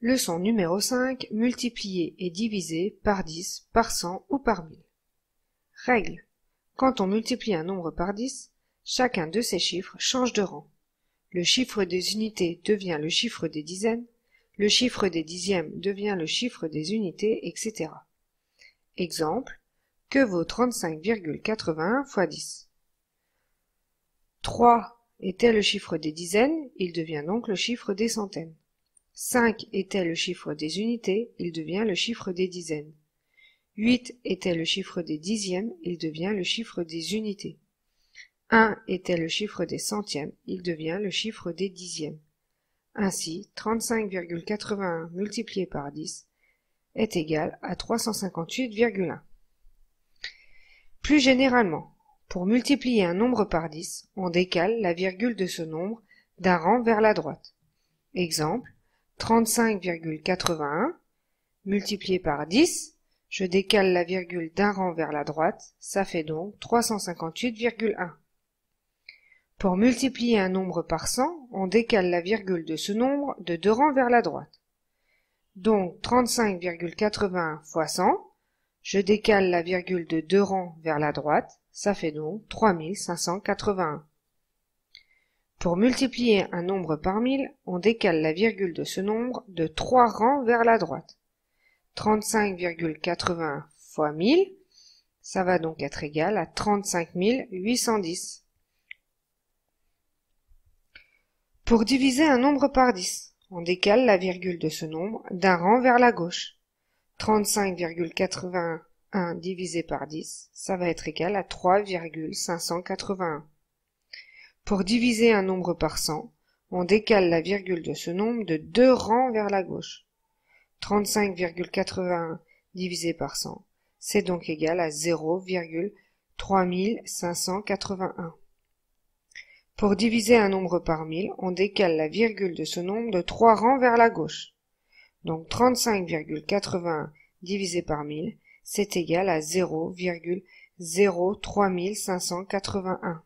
Leçon numéro 5, multiplier et diviser par 10, par 100 ou par 1000. Règle. Quand on multiplie un nombre par 10, chacun de ces chiffres change de rang. Le chiffre des unités devient le chiffre des dizaines, le chiffre des dixièmes devient le chiffre des unités, etc. Exemple, que vaut 35,81 fois 10? 3 était le chiffre des dizaines, il devient donc le chiffre des centaines. 5 était le chiffre des unités, il devient le chiffre des dizaines. 8 était le chiffre des dixièmes, il devient le chiffre des unités. 1 était le chiffre des centièmes, il devient le chiffre des dixièmes. Ainsi, 35,81 multiplié par 10 est égal à 358,1. Plus généralement, pour multiplier un nombre par 10, on décale la virgule de ce nombre d'un rang vers la droite. Exemple, 35,81 multiplié par 10, je décale la virgule d'un rang vers la droite, ça fait donc 358,1. Pour multiplier un nombre par 100, on décale la virgule de ce nombre de 2 rangs vers la droite. Donc 35,81 fois 100, je décale la virgule de 2 rangs vers la droite, ça fait donc 3581. Pour multiplier un nombre par 1000, on décale la virgule de ce nombre de 3 rangs vers la droite. 35,81 fois 1000, ça va donc être égal à 35 810. Pour diviser un nombre par 10, on décale la virgule de ce nombre d'un rang vers la gauche. 35,81 divisé par 10, ça va être égal à 3,581. Pour diviser un nombre par 100, on décale la virgule de ce nombre de 2 rangs vers la gauche. 35,81 divisé par 100, c'est donc égal à 0,3581. Pour diviser un nombre par 1000, on décale la virgule de ce nombre de 3 rangs vers la gauche. Donc 35,81 divisé par 1000, c'est égal à 0,03581.